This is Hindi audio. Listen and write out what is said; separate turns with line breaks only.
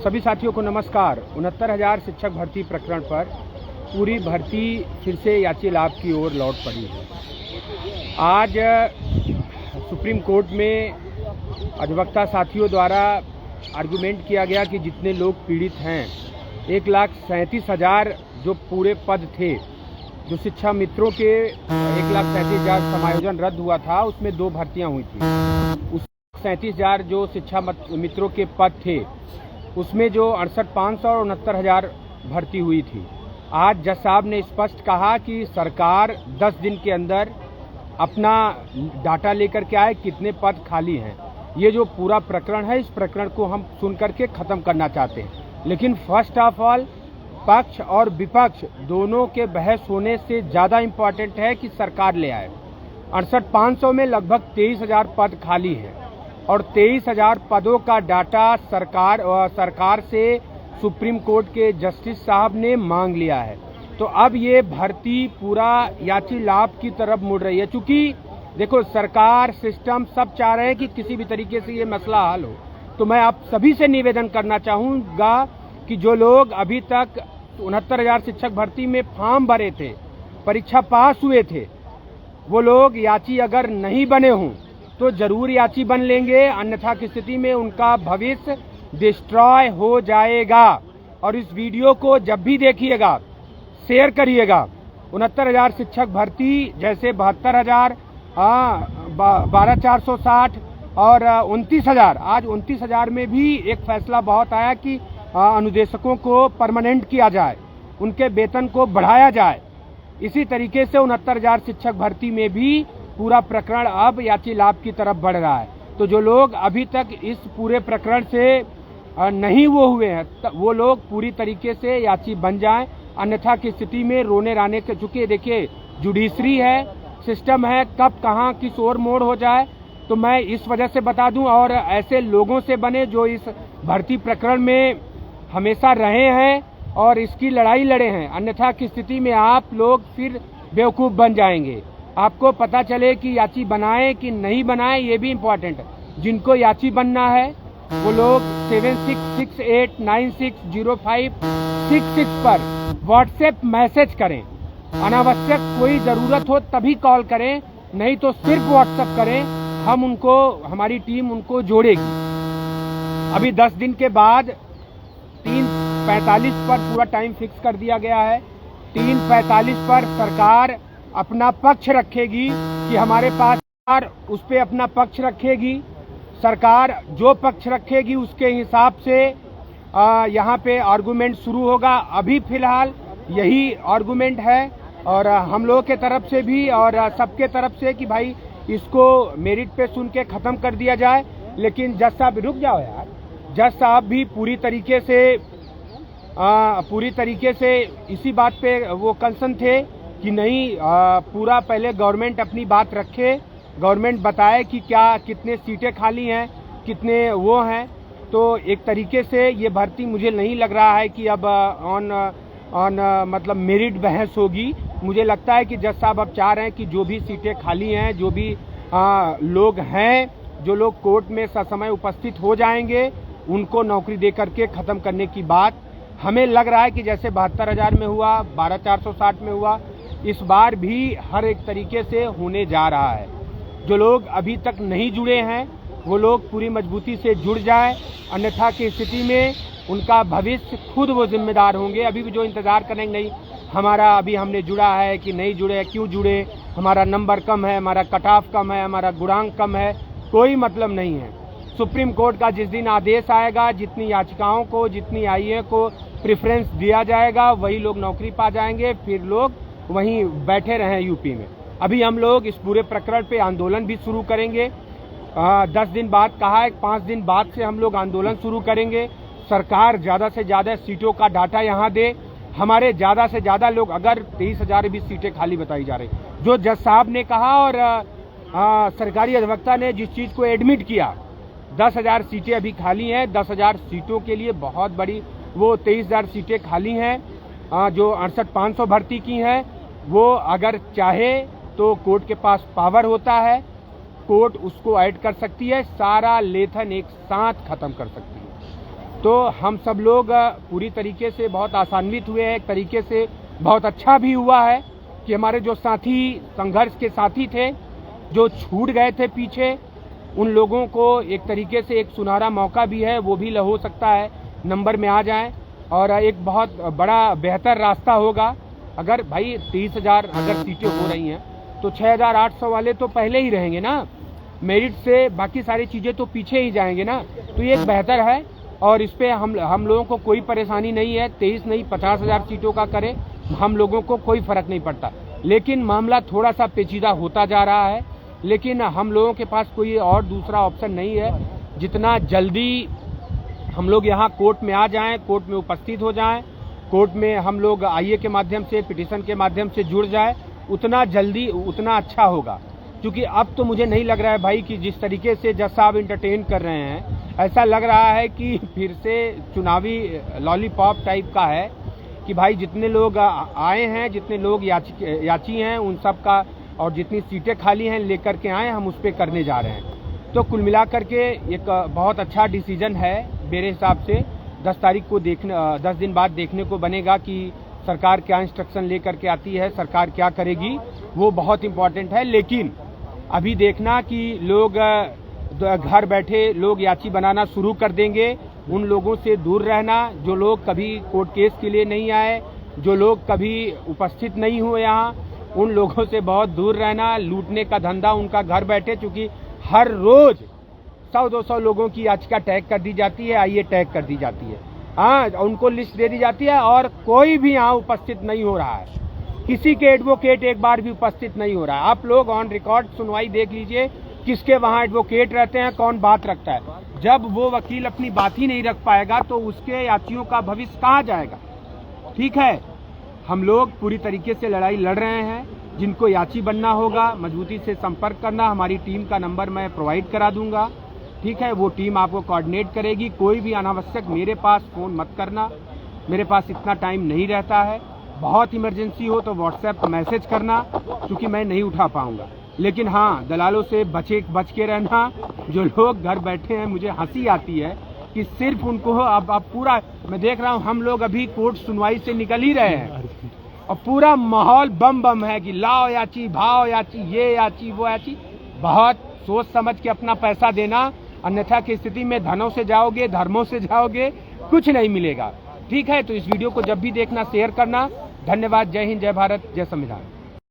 सभी साथियों को नमस्कार। 69,000 शिक्षक भर्ती प्रकरण पर पूरी भर्ती फिर से याची लाभ की ओर लौट पड़ी है। आज सुप्रीम कोर्ट में अधिवक्ता साथियों द्वारा आर्गुमेंट किया गया कि जितने लोग पीड़ित हैं 1,37,000 जो पूरे पद थे, जो शिक्षा मित्रों के 1,37,000 समायोजन रद्द हुआ था, उसमें 2 भर्तियां हुई थी। उस 37,000 जो शिक्षा मित्रों के पद थे उसमें जो 68,500 और 69,000 भर्ती हुई थी। आज जज साहब ने स्पष्ट कहा कि सरकार 10 दिन के अंदर अपना डाटा लेकर के आए कितने पद खाली हैं। ये जो पूरा प्रकरण है, इस प्रकरण को हम सुन करके खत्म करना चाहते हैं। लेकिन फर्स्ट ऑफ ऑल पक्ष और विपक्ष दोनों के बहस होने से ज़्यादा इम्पॉर्टेंट है कि सरकार ले आए। 68,500 में लगभग 23,000 पद खाली हैं और 23,000 पदों का डाटा सरकार से सुप्रीम कोर्ट के जस्टिस साहब ने मांग लिया है। तो अब ये भर्ती पूरा याची लाभ की तरफ मुड़ रही है। चूंकि देखो, सरकार सिस्टम सब चाह रहे हैं कि किसी भी तरीके से ये मसला हल हो। तो मैं आप सभी से निवेदन करना चाहूँगा कि जो लोग अभी तक 69,000 शिक्षक भर्ती में फॉर्म भरे थे, परीक्षा पास हुए थे, वो लोग याची अगर नहीं बने हों तो जरूर याची बन लेंगे, अन्यथा की स्थिति में उनका भविष्य डिस्ट्रॉय हो जाएगा। और इस वीडियो को जब भी देखिएगा शेयर करिएगा। 69,000 शिक्षक भर्ती जैसे 72,000, 12,460 और 29,000, आज 29,000 में भी एक फैसला बहुत आया कि अनुदेशकों को परमानेंट किया जाए, उनके वेतन को बढ़ाया जाए। इसी तरीके से 69,000 शिक्षक भर्ती में भी पूरा प्रकरण अब याची लाभ की तरफ बढ़ रहा है। तो जो लोग अभी तक इस पूरे प्रकरण से नहीं वो हुए हैं, वो लोग पूरी तरीके से याची बन जाएं, अन्यथा की स्थिति में रोने राने के, चूंकि देखिए जुडिशरी है, सिस्टम है, कब कहाँ किस ओर मोड़ हो जाए। तो मैं इस वजह से बता दूं, और ऐसे लोगों से बने जो इस भर्ती प्रकरण में हमेशा रहे हैं और इसकी लड़ाई लड़े हैं, अन्यथा की स्थिति में आप लोग फिर बेवकूफ़ बन जाएंगे। आपको पता चले कि याची बनाएं कि नहीं बनाएं, ये भी इम्पोर्टेंट है। जिनको याची बनना है वो लोग 7668960566 पर व्हाट्सएप मैसेज करें। अनावश्यक कोई ज़रूरत हो तभी कॉल करें, नहीं तो सिर्फ व्हाट्सएप करें। हमारी टीम उनको जोड़ेगी। अभी 10 दिन के बाद 3:45 पर पूरा टाइम फिक्स कर दिया गया है। 3:45 पर सरकार अपना पक्ष रखेगी कि हमारे पास, उस पे अपना पक्ष रखेगी। सरकार जो पक्ष रखेगी उसके हिसाब से यहाँ पे आर्गुमेंट शुरू होगा। अभी फिलहाल यही आर्गुमेंट है और हम लोगों के तरफ से भी और सबके तरफ से कि भाई इसको मेरिट पे सुन के खत्म कर दिया जाए। लेकिन जज साहब, रुक जाओ यार, जज साहब भी पूरी तरीके से इसी बात पे वो कंसर्न थे कि नहीं, पूरा पहले गवर्नमेंट अपनी बात रखे, गवर्नमेंट बताए कि क्या कितने सीटें खाली हैं, कितने वो हैं। तो एक तरीके से ये भर्ती मुझे नहीं लग रहा है कि अब मतलब मेरिट बहस होगी। मुझे लगता है कि जज साहब अब चाह रहे हैं कि जो भी सीटें खाली हैं, जो भी लोग हैं, जो लोग कोर्ट में ससमय उपस्थित हो जाएंगे, उनको नौकरी दे करके ख़त्म करने की बात हमें लग रहा है कि जैसे 72,000 में हुआ, 12,460 में हुआ, इस बार भी हर एक तरीके से होने जा रहा है। जो लोग अभी तक नहीं जुड़े हैं वो लोग पूरी मजबूती से जुड़ जाएं, अन्यथा की स्थिति में उनका भविष्य खुद वो जिम्मेदार होंगे। अभी भी जो इंतज़ार करेंगे, नहीं हमारा अभी हमने जुड़ा है कि नहीं जुड़े, क्यों जुड़े, हमारा नंबर कम है, हमारा कट ऑफ कम है, हमारा गुणांक कम है, कोई मतलब नहीं है। सुप्रीम कोर्ट का जिस दिन आदेश आएगा, जितनी याचिकाओं को, जितनी आईए को प्रेफरेंस दिया जाएगा, वही लोग नौकरी पा जाएंगे, फिर लोग वहीं बैठे रहें यूपी में। अभी हम लोग इस पूरे प्रकरण पे आंदोलन भी शुरू करेंगे। 10 दिन बाद कहा है, 5 दिन बाद से हम लोग आंदोलन शुरू करेंगे। सरकार ज़्यादा से ज़्यादा सीटों का डाटा यहाँ दे। हमारे ज़्यादा से ज़्यादा लोग, अगर 23,000 भी सीटें खाली बताई जा रही, जो जज साहब ने कहा और सरकारी अधिवक्ता ने जिस चीज़ को एडमिट किया, 10,000 सीटें अभी खाली हैं। 10,000 सीटों के लिए बहुत बड़ी, वो 23,000 सीटें खाली हैं जो 68,500 भर्ती की हैं। वो अगर चाहे तो कोर्ट के पास पावर होता है, कोर्ट उसको ऐड कर सकती है, सारा लेथन एक साथ खत्म कर सकती है। तो हम सब लोग पूरी तरीके से बहुत आसान्वित हुए हैं। एक तरीके से बहुत अच्छा भी हुआ है कि हमारे जो साथी, संघर्ष के साथी थे, जो छूट गए थे पीछे, उन लोगों को एक तरीके से एक सुनहरा मौका भी है, वो भी हो सकता है नंबर में आ जाएं और एक बहुत बड़ा बेहतर रास्ता होगा। अगर भाई 30,000 अगर सीटें हो रही हैं तो 6,800 वाले तो पहले ही रहेंगे ना, मेरिट से बाकी सारी चीज़ें तो पीछे ही जाएंगे ना। तो ये एक बेहतर है और इस पे हम लोगों को कोई परेशानी नहीं है। 23 नहीं 50,000 सीटों का करें, हम लोगों को कोई फर्क नहीं पड़ता। लेकिन मामला थोड़ा सा पेचीदा होता जा रहा है, लेकिन हम लोगों के पास कोई और दूसरा ऑप्शन नहीं है। जितना जल्दी हम लोग यहाँ कोर्ट में आ जाएं, कोर्ट में उपस्थित हो जाएं, कोर्ट में हम लोग आईए के माध्यम से, पिटीशन के माध्यम से जुड़ जाए, उतना जल्दी उतना अच्छा होगा। क्योंकि अब तो मुझे नहीं लग रहा है भाई कि जिस तरीके से जज साहब इंटरटेन कर रहे हैं, ऐसा लग रहा है कि फिर से चुनावी लॉलीपॉप टाइप का है कि भाई जितने लोग आए हैं, जितने लोग याची हैं, उन सब का और जितनी सीटें खाली हैं लेकर के आए, हम उस पर करने जा रहे हैं। तो कुल मिलाकर के एक बहुत अच्छा डिसीजन है मेरे हिसाब से। 10 तारीख को 10 दिन बाद देखने को बनेगा कि सरकार क्या इंस्ट्रक्शन लेकर के आती है, सरकार क्या करेगी, वो बहुत इम्पोर्टेंट है। लेकिन अभी देखना कि लोग घर बैठे लोग याची बनाना शुरू कर देंगे, उन लोगों से दूर रहना जो लोग कभी कोर्ट केस के लिए नहीं आए, जो लोग कभी उपस्थित नहीं हुए यहाँ, उन लोगों से बहुत दूर रहना। लूटने का धंधा उनका घर बैठे, चूंकि हर रोज 100-200 लोगों की याचिका टैग कर दी जाती है, आइए टैग कर दी जाती है, हाँ उनको लिस्ट दे दी जाती है और कोई भी यहाँ उपस्थित नहीं हो रहा है। किसी के एडवोकेट एक बार भी उपस्थित नहीं हो रहा है। आप लोग ऑन रिकॉर्ड सुनवाई देख लीजिए, किसके वहाँ एडवोकेट रहते हैं, कौन बात रखता है। जब वो वकील अपनी बात ही नहीं रख पाएगा तो उसके याचियों का भविष्य कहाँ जाएगा। ठीक है, हम लोग पूरी तरीके से लड़ाई लड़ रहे हैं। जिनको याची बनना होगा मजबूती से संपर्क करना, हमारी टीम का नंबर मैं प्रोवाइड करा दूंगा। ठीक है, वो टीम आपको कोऑर्डिनेट करेगी। कोई भी अनावश्यक मेरे पास फोन मत करना, मेरे पास इतना टाइम नहीं रहता है। बहुत इमरजेंसी हो तो व्हाट्सएप मैसेज करना, क्योंकि मैं नहीं उठा पाऊंगा। लेकिन हाँ, दलालों से बच के रहना। जो लोग घर बैठे हैं, मुझे हंसी आती है कि सिर्फ उनको अब पूरा, मैं देख रहा हूँ हम लोग अभी कोर्ट सुनवाई से निकल ही रहे हैं और पूरा माहौल बम है कि लाओ याची, भाव याची, ये याची, वो याची। बहुत सोच समझ के अपना पैसा देना, अन्यथा की स्थिति में धनों से जाओगे, धर्मों से जाओगे, कुछ नहीं मिलेगा। ठीक है, तो इस वीडियो को जब भी देखना शेयर करना। धन्यवाद। जय हिंद, जय भारत, जय संविधान।